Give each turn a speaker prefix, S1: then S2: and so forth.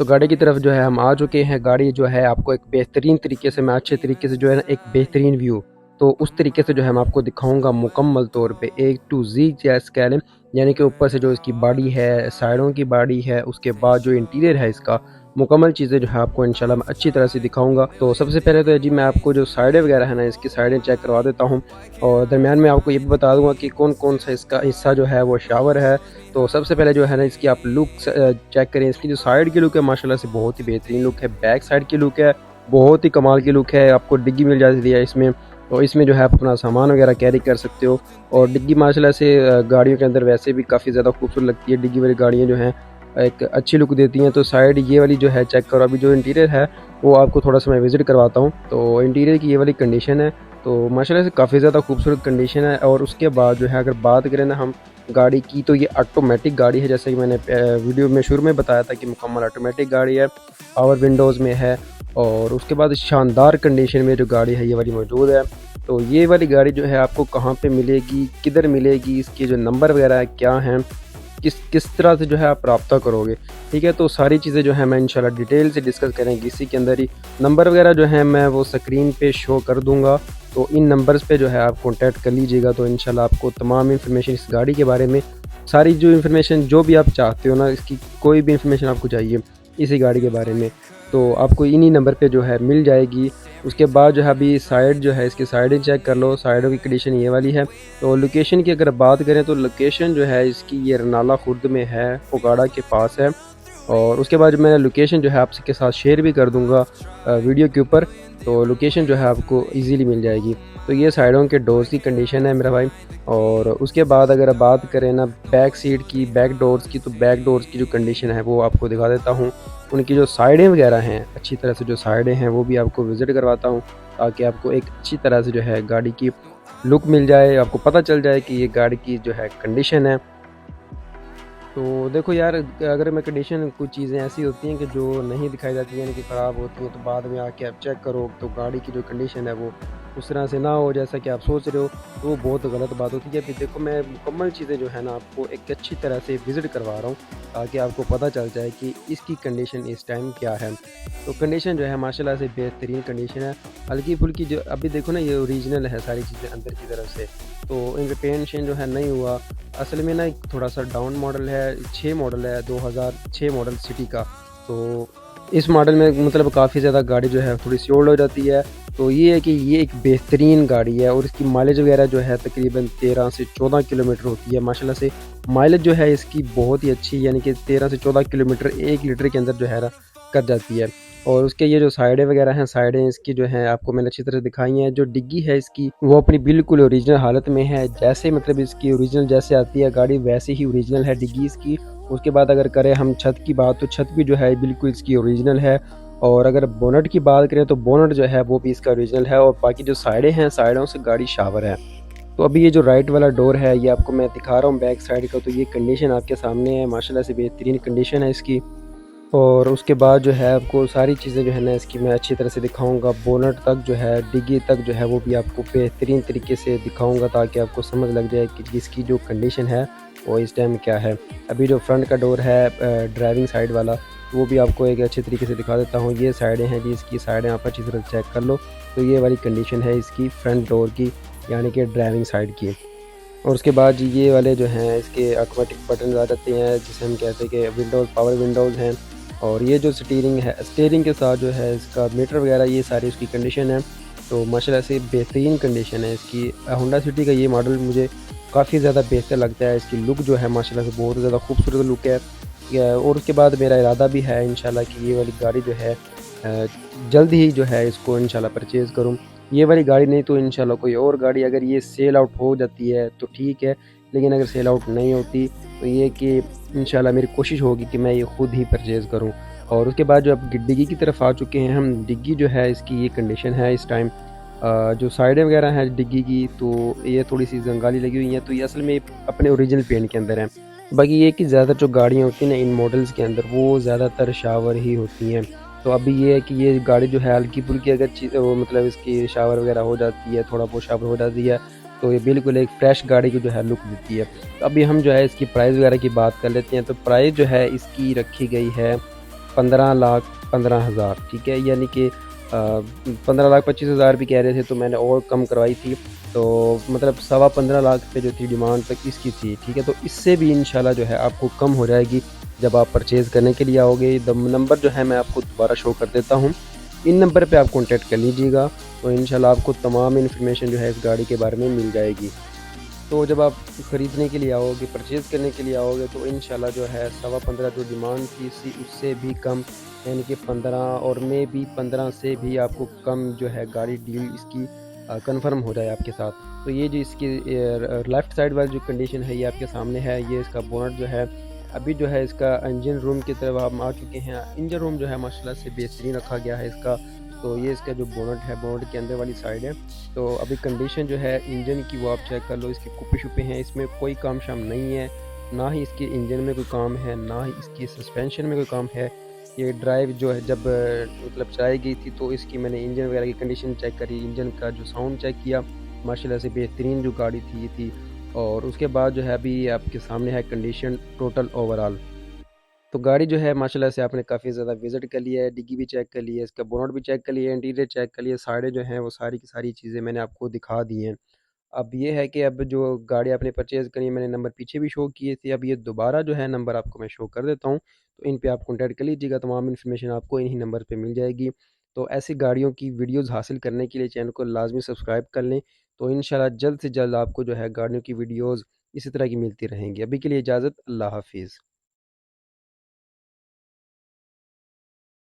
S1: तो गाड़ी की तरफ जो है हम आ चुके हैं। गाड़ी जो है आपको एक बेहतरीन तरीके से, मैं अच्छे तरीके से जो है ना एक बेहतरीन व्यू, तो उस तरीके से जो है मैं आपको दिखाऊंगा मुकम्मल तौर पे A to Z जैसे कह लें। यानी कि ऊपर से जो इसकी बॉडी है, साइडों की बॉडी है, उसके बाद जो इंटीरियर है इसका, मुकम्मल चीज़ें जो है आपको इंशाल्लाह मैं अच्छी तरह से दिखाऊंगा। तो सबसे पहले तो जी मैं आपको जो साइडें वगैरह है ना, इसकी साइडें चेक करवा देता हूँ। और दरमियान में आपको ये भी बता दूंगा कि कौन कौन सा इसका हिस्सा जो है वो शावर है। तो सबसे पहले जो है ना इसकी आप लुक चेक करें। इसकी जो साइड की लुक है माशाल्लाह से बहुत ही बेहतरीन लुक है। बैक साइड की लुक है बहुत ही कमाल की लुक है। आपको डिग्गी मिल जाती है इसमें, तो इसमें जो है आप अपना सामान वगैरह कैरी कर सकते हो। और डिग्गी माशाल्लाह से गाड़ियों के अंदर वैसे भी काफ़ी ज़्यादा खूबसूरत लगती है। डिग्गी वाली गाड़ियाँ जो हैं एक अच्छी लुक देती हैं। तो साइड ये वाली जो है चेक करो। अभी जो इंटीरियर है वो आपको थोड़ा सा मैं विज़िट करवाता हूँ। तो इंटीरियर की ये वाली कंडीशन है, तो माशाल्लाह से काफ़ी ज़्यादा खूबसूरत कंडीशन है। और उसके बाद जो है अगर बात करें ना हम गाड़ी की, तो ये ऑटोमेटिक गाड़ी है। जैसे कि मैंने वीडियो में शुरू में बताया था कि मुकम्मल ऑटोमेटिक गाड़ी है, पावर विंडोज़ में है। और उसके बाद शानदार कंडीशन में जो गाड़ी है ये वाली मौजूद है। तो ये वाली गाड़ी जो है आपको कहाँ पे मिलेगी, किधर मिलेगी, इसके जो नंबर वगैरह है क्या हैं, किस किस तरह से जो है आप रब्ता करोगे, ठीक है। तो सारी चीज़ें जो है मैं इंशाल्लाह डिटेल से डिस्कस करेंगे इसी के अंदर ही। नंबर वगैरह जो है मैं वो स्क्रीन पे शो कर दूंगा, तो इन नंबर्स पे जो है आप कॉन्टैक्ट कर लीजिएगा। तो इंशाल्लाह आपको तमाम इन्फॉर्मेशन इस गाड़ी के बारे में, सारी जो इन्फॉर्मेशन जो भी आप चाहते हो ना, इसकी कोई भी इन्फॉर्मेशन आपको चाहिए इसी गाड़ी के बारे में, तो आपको इन्हीं नंबर पे जो है मिल जाएगी। उसके बाद जो है अभी साइड जो है इसकी साइडें चेक कर लो। साइडों की कंडीशन ये वाली है। तो लोकेशन की अगर बात करें तो लोकेशन जो है इसकी ये रनाला खुर्द में है, फोगाड़ा के पास है। और उसके बाद मैं लोकेशन जो है आपके साथ शेयर भी कर दूंगा वीडियो के ऊपर, तो लोकेशन जो है आपको इजीली मिल जाएगी। तो ये साइडों के डोर्स की कंडीशन है मेरा भाई। और उसके बाद अगर बात करें ना बैक सीट की, बैक डोर्स की, तो बैक डोर्स की जो कंडीशन है वो आपको दिखा देता हूँ। उनकी जो साइडें वगैरह हैं, अच्छी तरह से जो साइडें हैं वो भी आपको विज़िट करवाता हूँ, ताकि आपको एक अच्छी तरह से जो है गाड़ी की लुक मिल जाए, आपको पता चल जाए कि ये गाड़ी की जो है कंडीशन है। तो देखो यार, अगर मैं कंडीशन, कुछ चीज़ें ऐसी होती हैं कि जो नहीं दिखाई जाती, यानी कि ख़राब होती हैं, तो बाद में आके आप चेक करो तो गाड़ी की जो कंडीशन है वो उस तरह से ना हो जैसा कि आप सोच रहे हो, तो वो बहुत गलत बात होती है। फिर देखो मैं मुकम्मल चीज़ें जो है ना आपको एक अच्छी तरह से विज़िट करवा रहा हूँ, ताकि आपको पता चल जाए कि इसकी कंडीशन इस टाइम क्या है। तो कंडीशन जो है माशाल्लाह से बेहतरीन कंडीशन है। हल्की फुल्की जो अभी देखो ना, ये ओरिजिनल है सारी चीज़ें अंदर की तरफ से, तो इनका पेंट शेंट जो है नहीं हुआ। असल में ना थोड़ा सा डाउन मॉडल है, 6 मॉडल है, 2006 मॉडल सिटी का। तो इस मॉडल में मतलब काफ़ी ज़्यादा गाड़ी जो है थोड़ी सी ओल्ड हो जाती है। तो ये है कि ये एक बेहतरीन गाड़ी है और इसकी माइलेज वगैरह जो है तकरीबन 13 से 14 किलोमीटर होती है। माशाल्लाह से माइलेज जो है इसकी बहुत ही अच्छी, यानी कि 13 से 14 किलोमीटर 1 लीटर के अंदर जो है ना कर जाती है। और उसके ये जो साइडें वगैरह हैं, साइडें इसकी जो हैं आपको मैंने अच्छी तरह दिखाई हैं। जो डिग्गी है इसकी वो अपनी बिल्कुल ओरिजिनल हालत में है, जैसे मतलब इसकी ओरिजिनल जैसे आती है गाड़ी वैसे ही ओरिजिनल है डिग्गी इसकी। उसके बाद अगर करें हम छत की बात, तो छत भी जो है बिल्कुल इसकी ओरिजिनल है। और अगर बोनट की बात करें तो बोनट जो है वो भी इसका ओरिजिनल है। और बाकी जो साइडें हैं, साइडों से गाड़ी शावर है। तो अभी ये जो राइट वाला डोर है ये आपको मैं दिखा रहा हूँ बैक साइड का, तो ये कंडीशन आपके सामने है। माशाल्लाह से बेहतरीन कंडीशन है इसकी। और उसके बाद जो है आपको सारी चीज़ें जो है ना इसकी मैं अच्छी तरह से दिखाऊंगा। बोनट तक जो है, डिग्गी तक जो है वो भी आपको बेहतरीन तरीके से दिखाऊंगा, ताकि आपको समझ लग जाए कि इसकी जो कंडीशन है वो इस टाइम क्या है। अभी जो फ्रंट का डोर है ड्राइविंग साइड वाला, वो भी आपको एक अच्छे तरीके से दिखा देता हूँ। ये साइडें हैं जी, इसकी साइडें आप अच्छी तरह चेक कर लो। तो ये वाली कंडीशन है इसकी फ्रंट डोर की, यानी कि ड्राइविंग साइड की। और उसके बाद जी ये वाले जो हैं इसके ऑटोमेटिक बटन आ जाते हैं, जिसे हम कहते हैं कि विंडोज़, पावर विंडोज़ हैं। और ये जो स्टीयरिंग है, स्टीयरिंग के साथ जो है इसका मीटर वगैरह, ये सारी उसकी कंडीशन है। तो माशाल्लाह से बेहतरीन कंडीशन है इसकी। होंडा सिटी का ये मॉडल मुझे काफ़ी ज़्यादा बेहतर लगता है। इसकी लुक जो है माशाल्लाह से बहुत ज़्यादा खूबसूरत लुक है। और उसके बाद मेरा इरादा भी है इंशाल्लाह कि ये वाली गाड़ी जो है जल्द ही जो है इसको इंशाल्लाह परचेज़ करूँ। ये वाली गाड़ी नहीं तो इंशाल्लाह कोई और गाड़ी, अगर ये सेल आउट हो जाती है तो ठीक है, लेकिन अगर सेल आउट नहीं होती तो ये कि इंशाल्लाह मेरी कोशिश होगी कि मैं ये ख़ुद ही परचेज़ करूँ। और उसके बाद जो अब डिग्गी की तरफ आ चुके हैं हम, डिग्गी जो है इसकी ये कंडीशन है इस टाइम। जो साइडें वगैरह हैं डिग्गी की, तो ये थोड़ी सी जंगाली लगी हुई हैं, तो ये असल में अपने ओरिजिनल पेंट के अंदर है। बाकी ये कि ज़्यादातर जो गाड़ियाँ होती हैं ना इन मॉडल्स के अंदर, वो ज़्यादातर शावर ही होती हैं। तो अभी ये है कि ये गाड़ी जो है हल्की फुल्की अगर चीज़ वो मतलब इसकी शावर वगैरह हो जाती है, थोड़ा बहुत शावर हो जाती है, तो ये बिल्कुल एक फ्रेश गाड़ी की जो है लुक देती है। तो अभी हम जो है इसकी प्राइस वगैरह की बात कर लेते हैं। तो प्राइस जो है इसकी रखी गई है 15,15,000, ठीक है, यानी कि 15,25,000 भी कह रहे थे, तो मैंने और कम करवाई थी, तो मतलब 15.25 लाख पे जो थी डिमांड तक इसकी थी, ठीक है। तो इससे भी इंशाल्लाह जो है आपको कम हो जाएगी जब आप परचेज़ करने के लिए आओगे। नंबर जो है मैं आपको दोबारा शो कर देता हूँ, इन नंबर पे आप कॉन्टैक्ट कर लीजिएगा, तो इंशाल्लाह आपको तमाम इन्फॉर्मेशन जो है इस गाड़ी के बारे में मिल जाएगी। तो जब आप ख़रीदने के लिए आओगे, परचेज़ करने के लिए आओगे, तो इंशाल्लाह जो है 15.25 जो डिमांड थी इसी उससे भी कम, यानी कि 15 और में भी 15 से भी आपको कम जो है गाड़ी डील इसकी कंफर्म हो जाए आपके साथ। तो ये जो इसकी लेफ़्ट साइड वाली जो कंडीशन है ये आपके सामने है। ये इसका बोनट जो है अभी जो है इसका इंजन रूम की तरफ हम आ चुके हैं। इंजन रूम जो है माशाल्लाह से बेहतरीन रखा गया है इसका। तो ये इसका जो बोनट है, बोनट के अंदर वाली साइड है। तो अभी कंडीशन जो है इंजन की वो आप चेक कर लो, इसके कुप्पे शुप्पे हैं, इसमें कोई काम शाम नहीं है, ना ही इसके इंजन में कोई काम है, ना ही इसकी सस्पेंशन में कोई काम है। ये ड्राइव जो है जब मतलब चलाई गई थी तो इसकी मैंने इंजन वगैरह की कंडीशन चेक करी, इंजन का जो साउंड चेक किया, माशाल्लाह से बेहतरीन जो गाड़ी थी ये थी। और उसके बाद जो है अभी आपके सामने है कंडीशन टोटल ओवरऑल। तो गाड़ी जो है माशाल्लाह से आपने काफ़ी ज़्यादा विज़िट कर लिया है, डिग्गी भी चेक कर ली है, इसका बोनट भी चेक कर लिया है, इंटीरियर चेक कर लिया, साइडें जो हैं वो सारी की सारी चीज़ें मैंने आपको दिखा दी हैं। अब ये है कि अब जो गाड़ी आपने परचेज़ करी है, मैंने नंबर पीछे भी शो किए थे, अब ये दोबारा जो है नंबर आपको मैं शो कर देता हूँ, तो इन पे आप कॉन्टैक्ट कर लीजिएगा, तमाम इन्फॉर्मेशन आपको इन्हीं नंबर पे मिल जाएगी। तो ऐसी गाड़ियों की वीडियोज़ हासिल करने के लिए चैनल को लाज़मी सब्सक्राइब कर लें, तो इंशाल्लाह जल्द से जल्द आपको जो है गाड़ियों की वीडियोज़ इसी तरह की मिलती रहेंगी। अभी के लिए इजाज़त, अल्लाह हाफ़िज़।